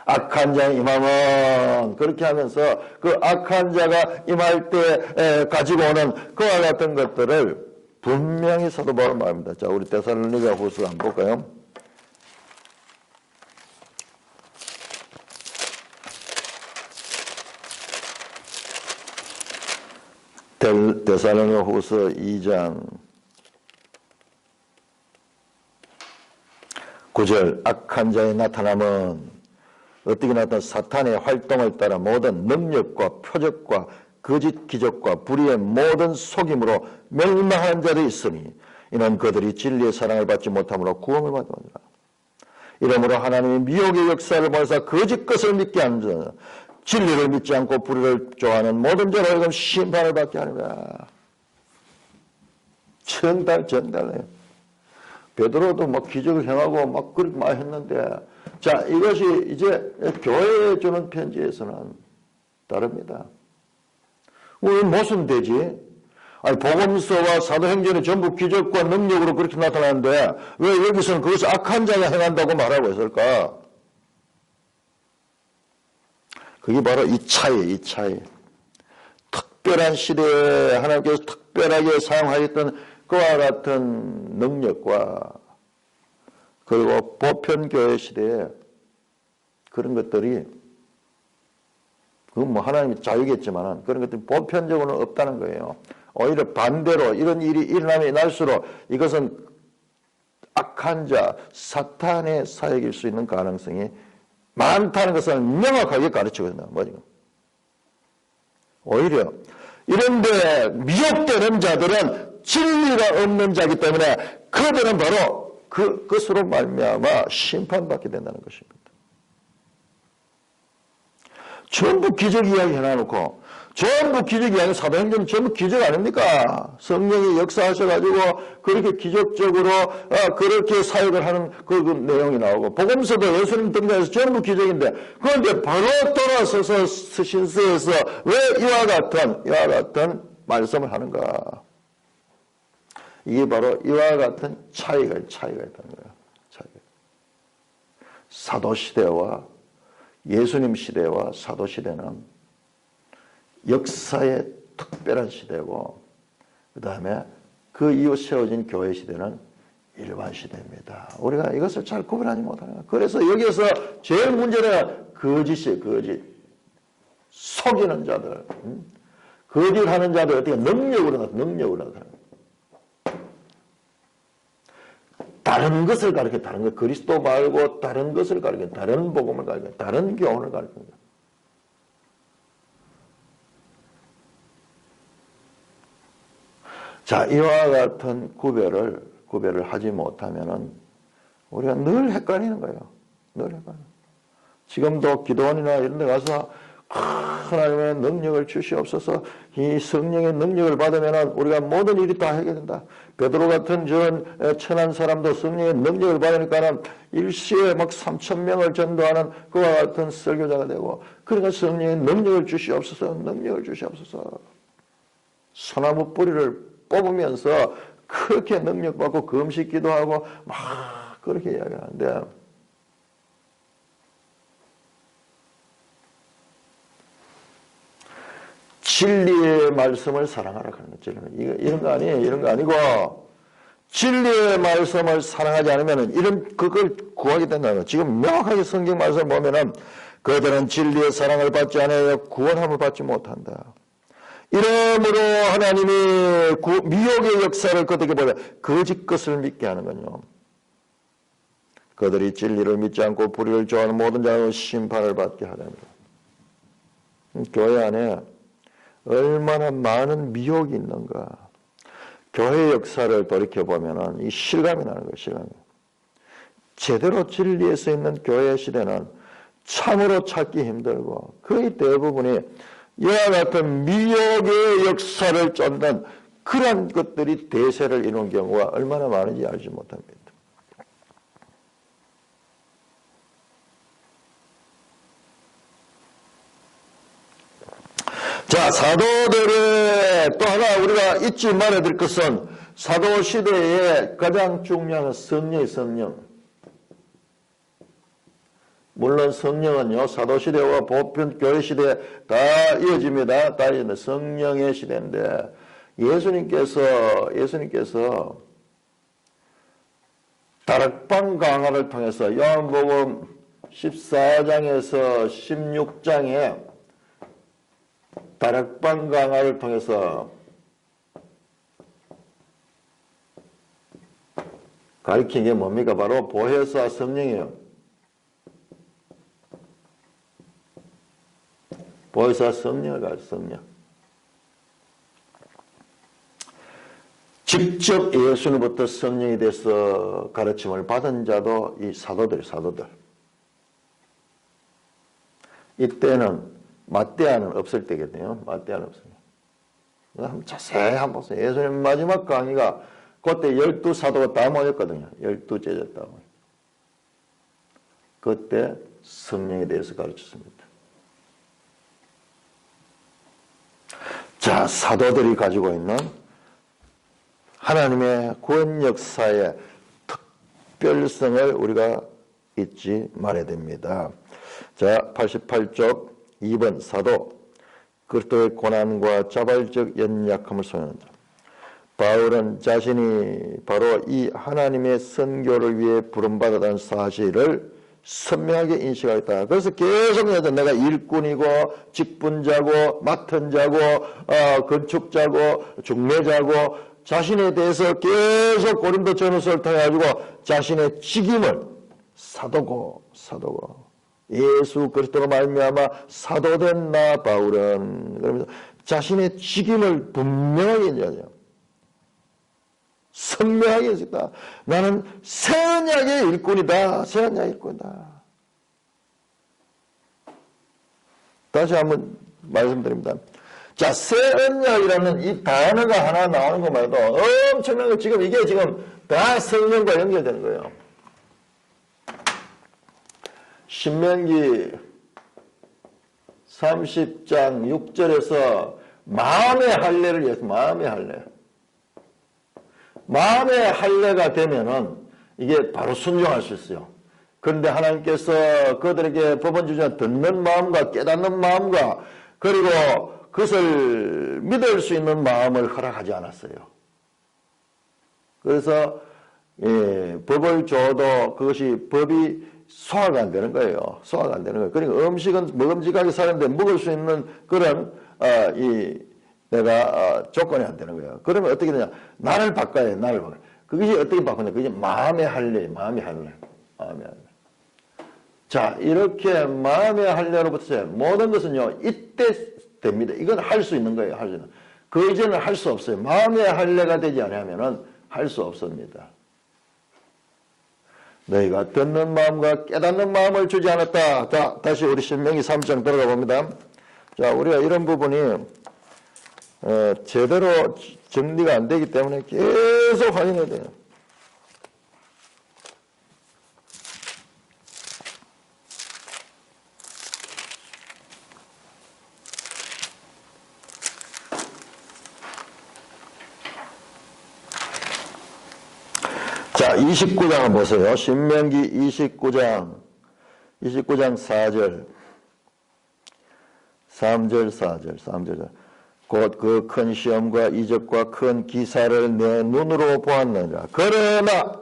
악한 자가 임하면 그렇게 하면서 그 악한 자가 임할 때 가지고 오는 그와 같은 것들을 분명히 사도 바울은 말합니다. 자, 우리 데살로니가 후서 한번 볼까요? 데살로니가 후서 2장 9절 악한 자의 나타남은 어떻게 나타나 사탄의 활동을 따라 모든 능력과 표적과 거짓 기적과 불의의 모든 속임으로 멸망하는 자들이 있으니 이는 그들이 진리의 사랑을 받지 못함으로 구원을 받으니라. 이러므로 하나님이 미혹의 역사를 벌사 거짓 것을 믿게 하는 자 진리를 믿지 않고 불의를 좋아하는 모든 자로 하여금 심판을 받게 하느라. 정달해요. 베드로도 막 기적을 행하고 막 그렇게 많이 했는데 자, 이것이 이제 교회에 주는 편지에서는 다릅니다. 왜 모순되지? 아니, 복음서와 사도행전이 전부 기적과 능력으로 그렇게 나타나는데 왜 여기서는 그것을 악한 자가 행한다고 말하고 있을까? 그게 바로 이 차이. 특별한 시대에 하나님께서 특별하게 사용하셨던 그와 같은 능력과 그리고 보편교회 시대에 그런 것들이 그건 뭐 하나님의 자유겠지만 그런 것들이 보편적으로는 없다는 거예요. 오히려 반대로 이런 일이 일어나면 일어날수록 이것은 악한 자, 사탄의 사역일 수 있는 가능성이 많다는 것을 명확하게 가르치고 있는 거죠. 오히려 이런데 미혹되는 자들은 진리가 없는 자이기 때문에 그들은 바로 그것으로 말미암아 심판받게 된다는 것입니다. 전부 기적 이야기 해놔놓고 전부 기적 이야기 사도행전 전부 기적 아닙니까? 성령이 역사하셔가지고 그렇게 기적적으로 그렇게 사역을 하는 그 내용이 나오고 복음서도 예수님 등장해서 전부 기적인데 그런데 바로 돌아서서 서신서에서 왜 이와 같은 말씀을 하는가? 이게 바로 이와 같은 차이가 있다는 거예요. 사도시대와 예수님 시대와 사도시대는 역사의 특별한 시대고 그 다음에 그 이후 세워진 교회 시대는 일반 시대입니다. 우리가 이것을 잘 구분하지 못하는 거예요. 그래서 여기에서 제일 문제는 거짓이에요. 거짓. 속이는 자들. 거짓하는 자들 어떻게 능력으로 나타나는 거예요. 다른 것을 가르쳐, 다른 것, 그리스도 말고 다른 것을 가르쳐, 다른 복음을 가르쳐, 다른 교훈을 가르칩니다. 자, 이와 같은 구별을 하지 못하면은 우리가 늘 헷갈리는 거예요. 늘 헷갈려. 지금도 기도원이나 이런 데 가서 하나님의 능력을 주시옵소서, 이 성령의 능력을 받으면 우리가 모든 일이 다 하게 된다. 베드로 같은 저런 천한 사람도 성령의 능력을 받으니까는 일시에 막 3,000명을 전도하는 그와 같은 설교자가 되고, 그러니까 성령의 능력을 주시옵소서, 능력을 주시옵소서. 소나무 뿌리를 뽑으면서 그렇게 능력받고 금식 기도하고 막 그렇게 이야기하는데, 진리의 말씀을 사랑하라 그러는 거죠. 이런 거 아니에요. 이런 거 아니고, 진리의 말씀을 사랑하지 않으면 그걸 구하게 된다는 거예요. 지금 명확하게 성경 말씀을 보면은 그들은 진리의 사랑을 받지 않아요. 구원함을 받지 못한다. 이러므로 하나님이 미혹의 역사를 그들에게 보여 거짓 것을 믿게 하는군요. 그들이 진리를 믿지 않고 불의를 좋아하는 모든 자는 심판을 받게 하랍니다. 교회 안에 얼마나 많은 미혹이 있는가. 교회 역사를 돌이켜보면 이 실감이 나는 거예요. 실감이. 제대로 진리에 서 있는 교회 시대는 참으로 찾기 힘들고 거의 대부분이 이와 같은 미혹의 역사를 쫓는 그런 것들이 대세를 이루는 경우가 얼마나 많은지 알지 못합니다. 자, 사도들의 또 하나 우리가 잊지 말아야 될 것은 사도 시대의 가장 중요한 성령. 물론 성령은요, 사도 시대와 보편 교회 시대에 다 이어집니다. 다 이어집니다. 성령의 시대인데, 예수님께서 다락방 강화를 통해서 요한복음 14장에서 16장에 다락방 강화를 통해서 가르친 게 뭡니까? 바로 보혜사 성령이에요. 보혜사 성령을 가르쳐, 성령. 직접 예수님부터 성령에 대해서 가르침을 받은 자도 이 사도들. 이때는 마태아는 없을 때겠네요. 마태아는 없어요. 한번 자세히 한번 보세요. 예수님 마지막 강의가 그때 12사도가 다 모였거든요. 12제자 다 모였어요. 그때 성령에 대해서 가르쳤습니다. 자, 사도들이 가지고 있는 하나님의 구원 역사의 특별성을 우리가 잊지 말아야 됩니다. 자, 88쪽 2번 사도, 그리스도의 고난과 자발적 연약함을 소유한다. 바울은 자신이 바로 이 하나님의 선교를 위해 부름받았다는 사실을 선명하게 인식하겠다. 그래서 계속 내가 일꾼이고 직분자고 맡은 자고 건축자고 중매자고 자신에 대해서 계속 고린도전서를 통해 가지고 자신의 직임을 사도고 예수 그리스도로 말미암아 사도된 나 바울은, 그러면서 자신의 직임을 분명하게 인정해요. 선명하게 했다. 나는 새 언약의 일꾼이다. 새 언약의 일꾼이다. 다시 한번 말씀드립니다. 자, 새 언약이라는 이 단어가 하나 나오는 것만 해도 엄청난 거, 지금 이게 지금 다 성령과 연결되는 거예요. 신명기 30장 6절에서 마음의 할례를 위해서, 마음의 할례가 되면은 이게 바로 순종할 수 있어요. 그런데 하나님께서 그들에게 법은 주지 않아 듣는 마음과 깨닫는 마음과 그리고 그것을 믿을 수 있는 마음을 허락하지 않았어요. 그래서 법을 줘도 그것이 법이 소화가 안 되는 거예요. 소화가 안 되는 거예요. 그러니까 음식은 먹음직하게 사는데 먹을 수 있는 그런 내가 조건이 안 되는 거예요. 그러면 어떻게 되냐? 나를 바꿔야 해. 나를 바꿔. 그것이 어떻게 바꾸냐? 그게 마음의 할례. 자, 이렇게 마음의 할례로부터 모든 것은요, 이때 됩니다. 이건 할 수 있는 거예요. 할 수 있는. 그 이전은 할 수 없어요. 마음의 할례가 되지 않으면 할 수 없습니다. 너희가 듣는 마음과 깨닫는 마음을 주지 않았다. 자, 다시 우리 신명기 3장 들어가 봅니다. 자, 우리가 이런 부분이 제대로 정리가 안 되기 때문에 계속 확인해야 돼요. 자, 29장을 보세요. 신명기 29장 4절. 3절, 4절. 곧 그 큰 시험과 이적과 큰 기사를 내 눈으로 보았느니라. 그러나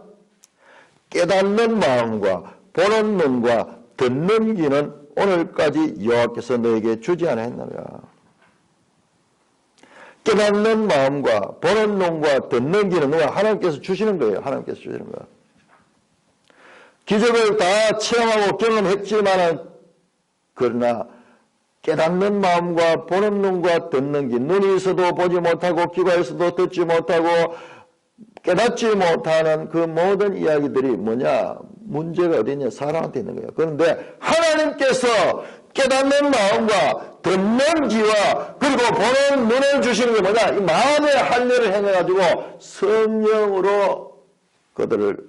깨닫는 마음과 보는 눈과 듣는 귀는 오늘까지 여호와께서 너에게 주지 않았느니라. 깨닫는 마음과 보는 눈과 듣는 귀는 누가 하나님께서 주시는 거예요. 하나님께서 주시는 거예요. 기적을 다 체험하고 경험했지만 그러나 깨닫는 마음과 보는 눈과 듣는 귀, 눈이 있어도 보지 못하고 귀가 있어도 듣지 못하고 깨닫지 못하는 그 모든 이야기들이 뭐냐? 문제가 어디 있냐? 사람한테 있는 거예요. 그런데 하나님께서 깨닫는 마음과 듣는 귀와 그리고 보는 눈을 주시는 게 뭐냐? 이 마음의 할례를 행해가지고 성령으로 그들을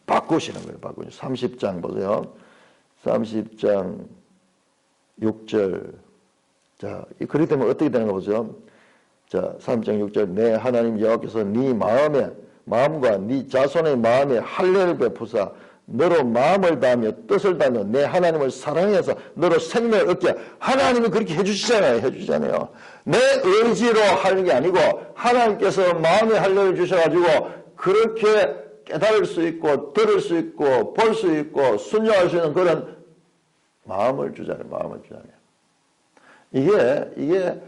바꾸시는 거예요. 30장 보세요. 30장 6절. 자, 그렇기 때문에 어떻게 되는 거 보세요. 자, 30장 6절. 내 하나님 여호와께서 네 마음과 네 자손의 마음에 할례를 베푸사 너로 마음을 다하며 뜻을 다하며 내 하나님을 사랑해서 너로 생명을 얻게. 하나님이 그렇게 해주시잖아요. 내 의지로 하는 게 아니고 하나님께서 마음의 할례를 주셔가지고 그렇게 깨달을 수 있고 들을 수 있고 볼 수 있고 순종할 수 있는 그런 마음을 주잖아요. 이게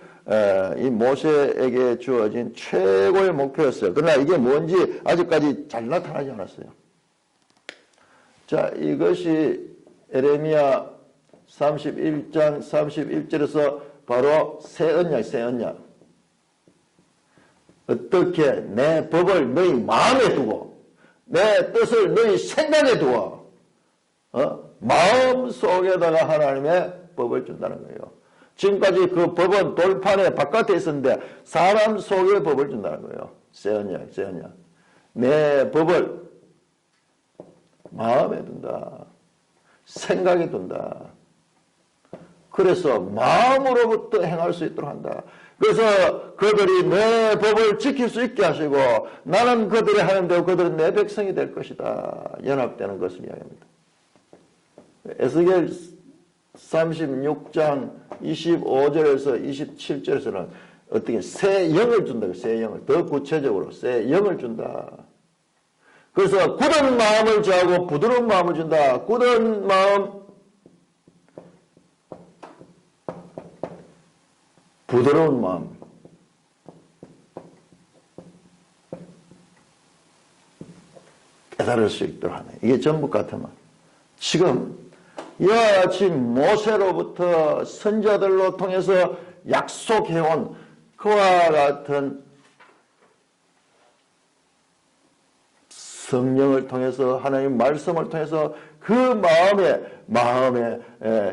이 모세에게 주어진 최고의 목표였어요. 그러나 이게 뭔지 아직까지 잘 나타나지 않았어요. 자, 이것이 에레미야 31장 31절에서 바로 새 언약. 어떻게 내 법을 너희 마음에 두고 내 뜻을 너희 생각에 두어 마음 속에다가 하나님의 법을 준다는 거예요. 지금까지 그 법은 돌판에 바깥에 있었는데 사람 속에 법을 준다는 거예요. 새 언약. 내 법을 마음에 둔다. 생각에 둔다. 그래서 마음으로부터 행할 수 있도록 한다. 그래서 그들이 내 법을 지킬 수 있게 하시고 나는 그들의 하나님 되고 그들은 내 백성이 될 것이다. 연합되는 것을 이야기합니다. 에스겔 36장 25절에서 27절에서는 어떻게 새 영을 준다. 새 영을. 더 구체적으로 새 영을 준다. 그래서 굳은 마음을 제하고 부드러운 마음을 준다. 굳은 마음, 부드러운 마음. 깨달을 수 있도록 하네. 이게 전부 같으면. 지금 이와 같이 모세로부터 선자들로 통해서 약속해온 그와 같은 성령을 통해서 하나님 말씀을 통해서 그 마음에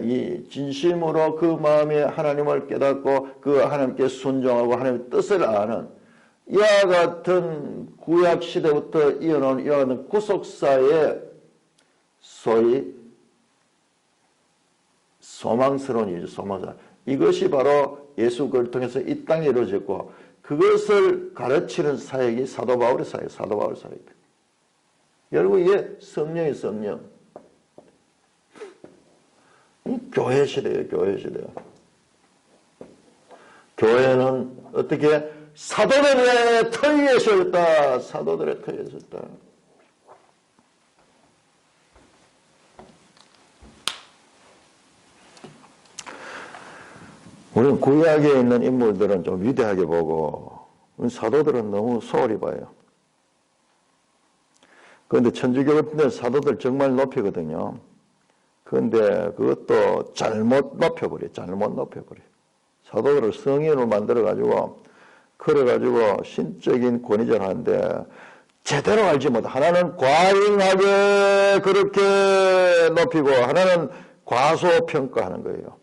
이 진심으로 그 마음에 하나님을 깨닫고 그 하나님께 순종하고 하나님의 뜻을 아는 이와 같은 구약 시대부터 이어나온 이와 같은 구속사의 소위 소망스러운 일이죠. 소망사. 이것이 바로 예수 그리스도를 통해서 이 땅에 이루어졌고 그것을 가르치는 사역이 사도 바울의 사역이다. 결국 이게 성령이 성령. 교회 시대예요. 교회는 어떻게 사도들의 터 위에 서있다. 사도들의 터 위에 서있다. 우리는 구약에 있는 인물들은 좀 위대하게 보고 사도들은 너무 소홀히 봐요. 그런데 천주교는 사도들 정말 높이거든요. 그런데 그것도 잘못 높여버려. 사도들을 성인으로 만들어가지고 그래가지고 신적인 권위를 하는데 제대로 알지 못해. 하나는 과잉하게 그렇게 높이고 하나는 과소평가하는 거예요.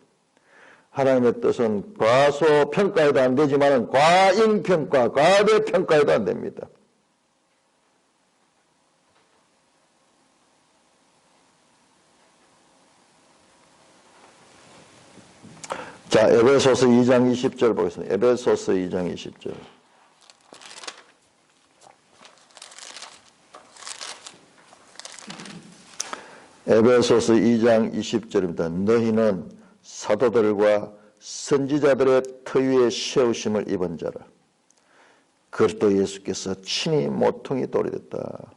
하나님의 뜻은 과소평가해도 안 되지만 과잉평가, 과대평가해도 안 됩니다. 자, 에베소서 2장 20절 보겠습니다. 에베소서 2장 20절. 에베소서 2장 20절입니다. 너희는 사도들과 선지자들의 터 위에 세우심을 입은 자라. 그리스도 예수께서 친히 모퉁이 돌이 됐다.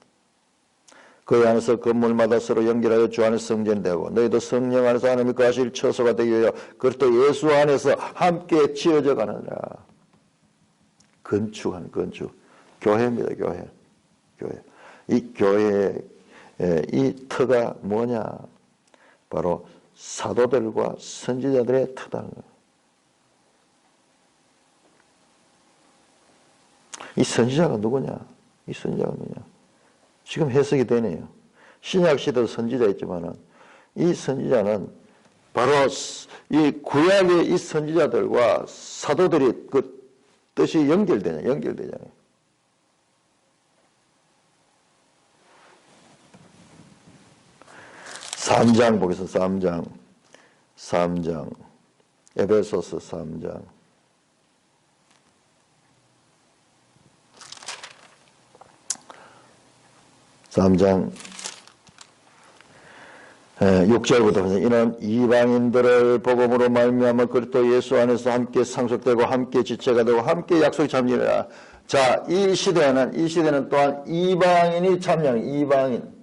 그 안에서 건물마다 서로 연결하여 주 안에 성전이 되고 너희도 성령 안에서 하나님이 거하실 처소가 되기 위하여 그리스도 예수 안에서 함께 지어져 가느니라. 건축하는 건축. 교회입니다. 교회. 이 교회의 이 터가 뭐냐? 바로 사도들과 선지자들의 터다는 거예요. 이 선지자가 누구냐? 지금 해석이 되네요. 신약시대도 선지자 있지만은 이 선지자는 바로 이 구약의 이 선지자들과 사도들이 그 뜻이 연결되잖아요. 3장 보겠습니다. 3장. 에베소서 3장. 3장 6절부터 이는 이방인들을 복음으로 말미암아 그리스도 예수 안에서 함께 상속되고 함께 지체가 되고 함께 약속이 참여하라. 자, 이 시대는 또한 이방인이 참여하는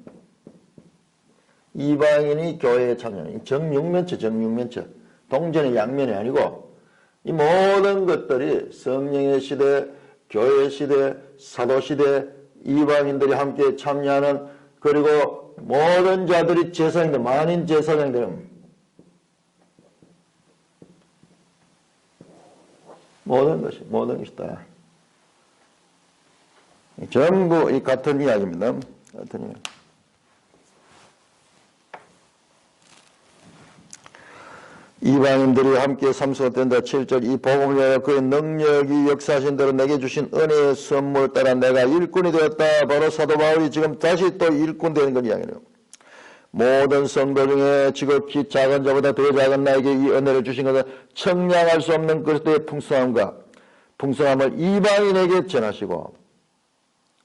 이방인이 교회에 참여하는 정육면체. 동전의 양면이 아니고 이 모든 것들이 성령의 시대, 교회 시대, 사도 시대, 이방인들이 함께 참여하는 그리고 모든 자들이 제사장들, 만인 제사장들은 모든 것이다. 전부 이 같은 이야기입니다. 같은 이야기. 이방인들이 함께 삼수가 된다. 7절 이 복음을 위하여 그의 능력이 역사하신 대로 내게 주신 은혜의 선물 따라 내가 일꾼이 되었다. 바로 사도 바울이 지금 다시 또 일꾼 되는 건 이야기네요. 모든 성도 중에 지극히 작은 자보다 더 작은 나에게 이 은혜를 주신 것은 청량할 수 없는 그리스도의 풍성함을 이방인에게 전하시고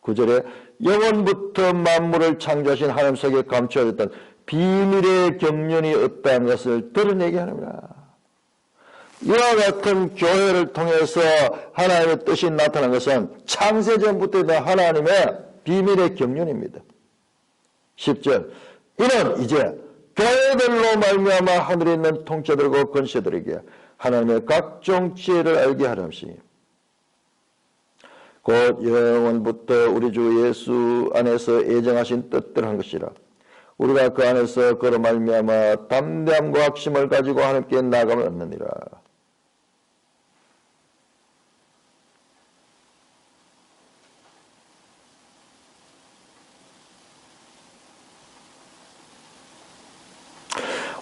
9절에 영원부터 만물을 창조하신 하나님 속에 감추어졌던 비밀의 경륜이 없다는 것을 드러내게 합니다. 이와 같은 교회를 통해서 하나님의 뜻이 나타난 것은 창세전부터 있던 하나님의 비밀의 경륜입니다. 10절 이는 이제 교회들로 말미암아 하늘에 있는 통치들과 권세들에게 하나님의 각종 지혜를 알게 하렴시 곧 영원부터 우리 주 예수 안에서 예정하신 뜻들 한 것이라. 우리가 그 안에서 그로 말미암아 담대함과 확심을 가지고 하나님께 나아감을 얻느니라.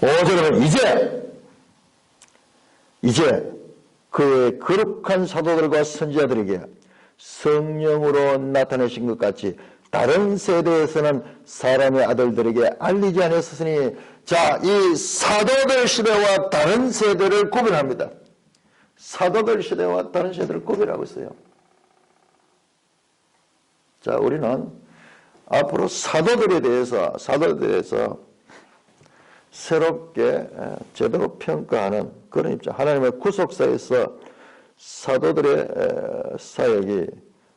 오절은 이제 그의 거룩한 사도들과 선지자들에게 성령으로 나타내신 것 같이 다른 세대에서는 사람의 아들들에게 알리지 않았으니 자, 이 사도들 시대와 다른 세대를 구별합니다. 사도들 시대와 다른 세대를 구별하고 있어요. 자, 우리는 앞으로 사도들에 대해서 새롭게 제대로 평가하는 그런 입장. 하나님의 구속사에서 사도들의 사역이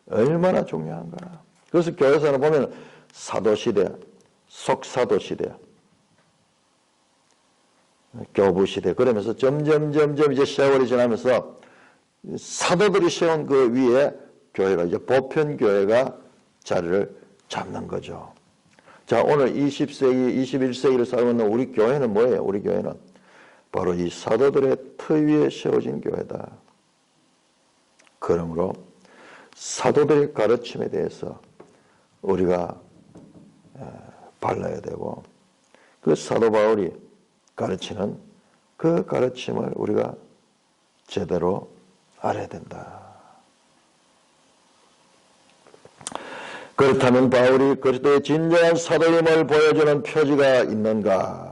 얼마나 중요한가. 그래서 교회에서는 보면 사도시대, 속사도시대, 교부시대 그러면서 점점 이제 세월이 지나면서 사도들이 세운 그 위에 교회가 이제 보편교회가 자리를 잡는 거죠. 자, 오늘 20세기, 21세기를 살고 있는 우리 교회는 뭐예요? 우리 교회는 바로 이 사도들의 터 위에 세워진 교회다. 그러므로 사도들의 가르침에 대해서 우리가 발라야 되고, 그 사도 바울이 가르치는 그 가르침을 우리가 제대로 알아야 된다. 그렇다면 바울이 그리스도의 진정한 사도임을 보여주는 표지가 있는가?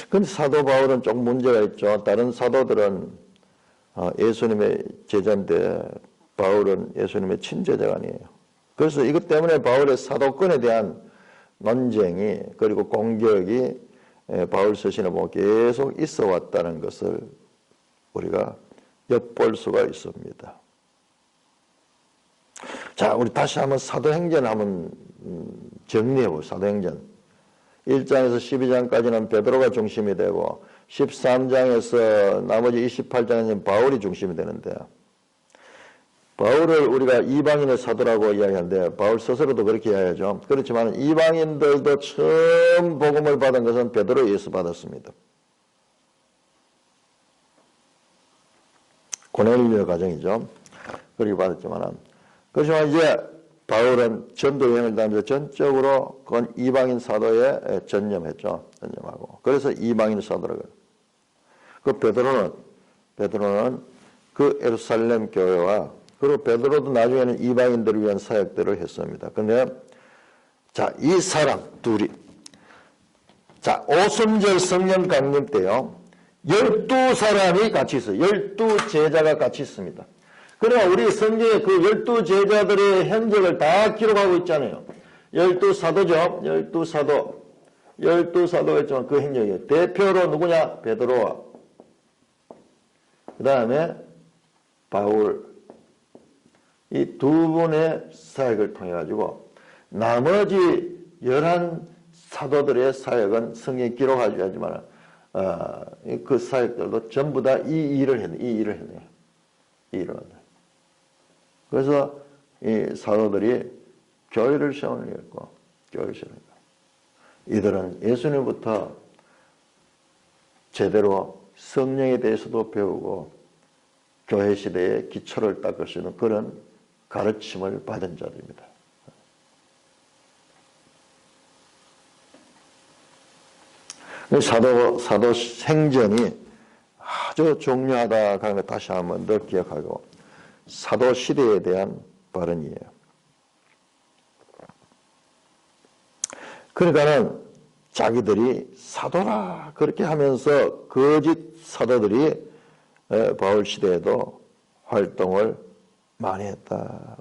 근데 사도 바울은 좀 문제가 있죠. 다른 사도들은 예수님의 제자인데 바울은 예수님의 친제자가 아니에요. 그래서 이것 때문에 바울의 사도권에 대한 논쟁이, 그리고 공격이 바울 서신을 보면 계속 있어 왔다는 것을 우리가 엿볼 수가 있습니다. 자, 우리 다시 한번 사도행전 한번 정리해보죠. 사도행전 1장에서 12장까지는 베드로가 중심이 되고 13장에서 나머지 28장에는 바울이 중심이 되는데, 바울을 우리가 이방인의 사도라고 이야기하는데 바울 스스로도 그렇게 이야기하죠. 그렇지만 이방인들도 처음 복음을 받은 것은 베드로에 의해서 받았습니다. 고넬료 가정이죠. 그렇게 받았지만은, 그렇지만 이제 바울은 전도 여행을 다니면서 전적으로 그건 이방인 사도에 전념했죠. 전념하고. 그래서 이방인 사도라고. 그 베드로는 그 예루살렘 교회와, 그리고 베드로도 나중에는 이방인들을 위한 사역들을 했습니다. 근데 자, 이 사람 둘이, 자, 오순절 성령 강림 때요, 12사람이 같이 있어요. 12제자가 같이 있습니다. 그러나 우리 성경에 그 12제자들의 행적을 다 기록하고 있잖아요. 12사도죠. 12사도 했지만 그 행적이에요. 대표로 누구냐? 베드로와 그 다음에 바울, 이 두 분의 사역을 통해 가지고 나머지 11사도들의 사역은 성경에 기록하지 않지만 그 사역들도 전부 다 이 일을 했네요. 그래서 이 사도들이 교회를 세우려고 이들은 예수님부터 제대로 성령에 대해서도 배우고 교회 시대의 기초를 닦을 수 있는 그런 가르침을 받은 자들입니다. 사도 행전이 아주 중요하다 하는 걸 다시 한번 더 기억하고, 사도 시대에 대한 발언이에요. 그러니까는 자기들이 사도라 그렇게 하면서 거짓 사도들이 바울 시대에도 활동을 많이 했다.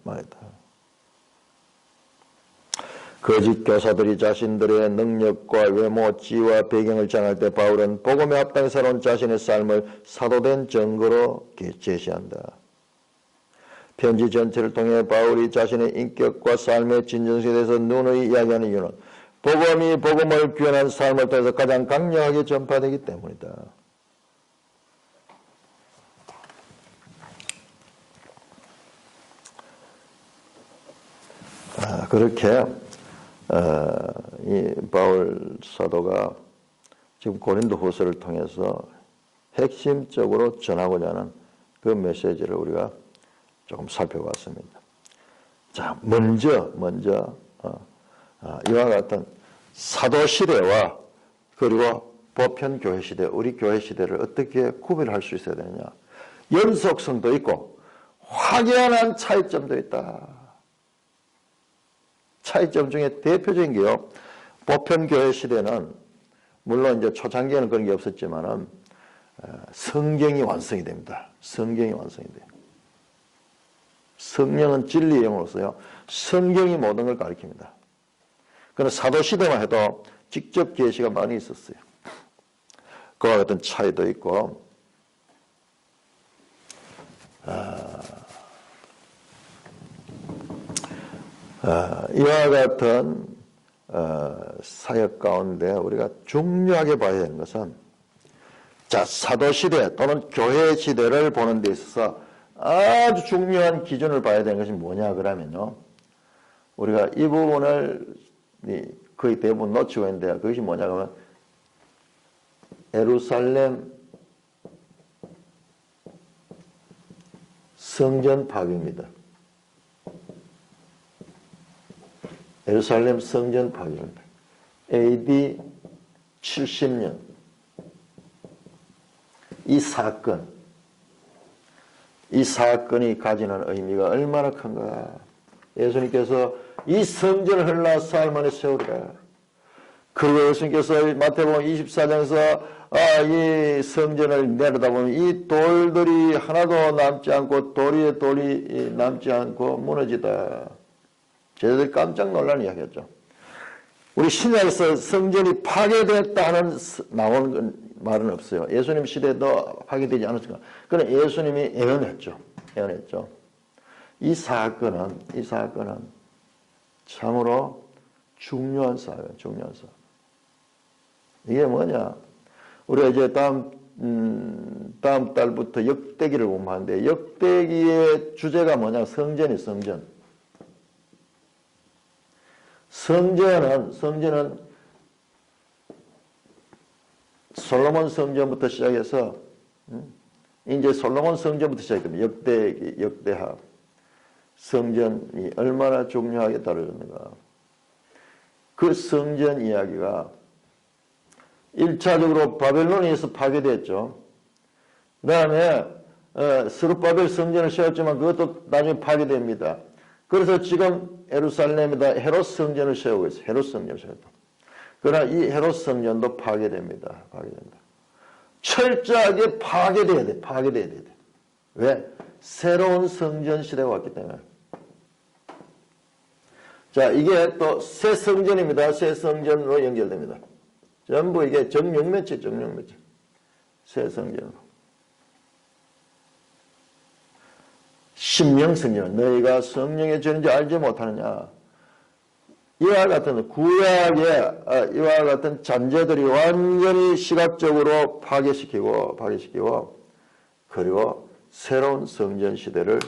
거짓 교사들이 자신들의 능력과 외모, 지위와 배경을 정할 때 바울은 복음에 합당히 살아온 자신의 삶을 사도된 증거로 제시한다. 편지 전체를 통해 바울이 자신의 인격과 삶의 진정성에 대해서 누누이 이야기하는 이유는 복음이 복음을 구현한 삶을 통해서 가장 강력하게 전파되기 때문이다. 그렇게 이 바울 사도가 지금 고린도 후서를 통해서 핵심적으로 전하고자 하는 그 메시지를 우리가 조금 살펴봤습니다. 자, 먼저 이와 같은 사도 시대와 그리고 보편 교회 시대, 우리 교회 시대를 어떻게 구별할 수 있어야 되느냐? 연속성도 있고 확연한 차이점도 있다. 차이점 중에 대표적인 게요, 보편 교회 시대는 물론 이제 초창기에는 그런 게 없었지만은 성경이 완성이 됩니다. 성경이 완성이 돼요. 성령은 진리의 영으로서요, 성경이 모든 걸 가리킵니다. 그러나 사도 시대만 해도 직접 계시가 많이 있었어요. 그와 같은 차이도 있고, 이와 같은 사역 가운데 우리가 중요하게 봐야 하는 것은, 자, 사도 시대 또는 교회 시대를 보는 데 있어서 아주 중요한 기준을 봐야 되는 것이 뭐냐 그러면요, 우리가 이 부분을 거의 대부분 놓치고 있는데, 그것이 뭐냐 그러면 예루살렘 성전 파괴입니다. 예루살렘 성전 파괴입니다. AD 70년. 이 사건이 가지는 의미가 얼마나 큰가. 예수님께서 이 성전을 흘러 살만에 세우리라. 그리고 예수님께서 마태복음 24장에서 이 성전을 내려다보면 이 돌들이 하나도 남지 않고 돌 위에 돌이 남지 않고 무너지다. 제자들이 깜짝 놀라는 이야기였죠. 우리 신약에서 성전이 파괴됐다는 나오는 말은 없어요. 예수님 시대에도 파괴되지 않았을까. 그건 예수님이 예언했죠. 이 사건은 참으로 중요한 사건이에요. 중요한 사건. 이게 뭐냐? 우리가 이제 다음 달부터 역대기를 공부하는데, 역대기의 주제가 뭐냐? 성전이 성전. 성전은 솔로몬 성전부터 시작해서, 이제 솔로몬 성전부터 시작됩니다. 역대하. 성전이 얼마나 중요하게 다뤄졌는가. 그 성전 이야기가 1차적으로 바벨론에서 파괴됐죠. 그 다음에 스룹바벨 성전을 세웠지만 그것도 나중에 파괴됩니다. 그래서 지금 예루살렘에다 헤롯 성전을 세우고 있어요. 헤롯 성전을 세웠다. 그러나 이 헤롯 성전도 파괴됩니다. 철저하게 파괴돼야 돼. 왜? 새로운 성전 시대가 왔기 때문에. 자, 이게 또 새 성전입니다. 새 성전으로 연결됩니다. 전부 이게 정육면체. 새 성전으로. 신명성전. 너희가 성령의 전인지 알지 못하느냐. 이와 같은 구약의 이와 같은 잔재들이 완전히 시각적으로 파괴시키고 그리고 새로운 성전 시대를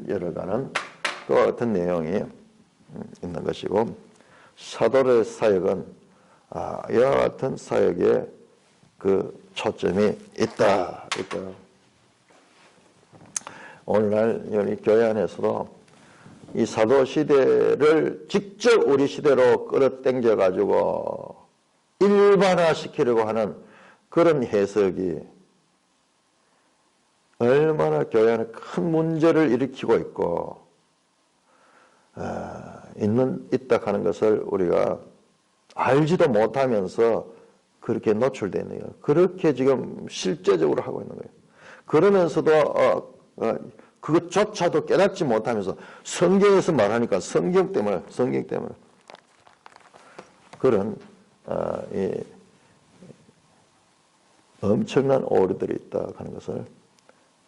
열어가는 그 같은 내용이 있는 것이고, 사도의 사역은 이와 같은 사역에 그 초점이 있다. 오늘날 우리 교회 안에서도 이 사도 시대를 직접 우리 시대로 끌어당겨 가지고 일반화시키려고 하는 그런 해석이 얼마나 교회 안에 큰 문제를 일으키고 있고 있다 하는 것을 우리가 알지도 못하면서 그렇게 노출되어 있는 거예요. 그렇게 지금 실제적으로 하고 있는 거예요. 그러면서도 그것조차도 깨닫지 못하면서 성경에서 말하니까 성경 때문에 그런 이 엄청난 오류들이 있다 하는 것을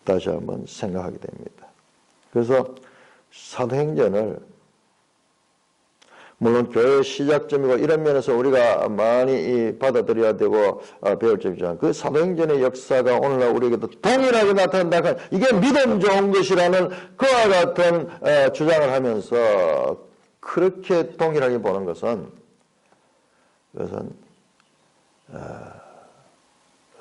다시 한번 생각하게 됩니다. 그래서 사도행전을 물론 교회 시작점이고 이런 면에서 우리가 많이 받아들여야 되고 배울 점이지만 그 사도행전의 역사가 오늘날 우리에게도 동일하게 나타난다. 이게 믿음 좋은 것이라는 그와 같은 주장을 하면서 그렇게 동일하게 보는 것은 그것은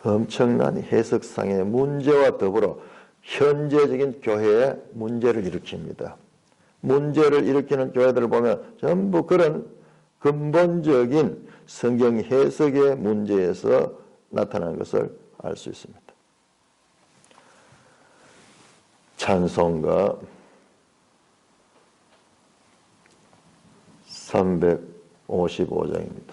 엄청난 해석상의 문제와 더불어 현재적인 교회의 문제를 일으킵니다. 문제를 일으키는 교회들을 보면 전부 그런 근본적인 성경 해석의 문제에서 나타나는 것을 알 수 있습니다. 찬송가 355장입니다.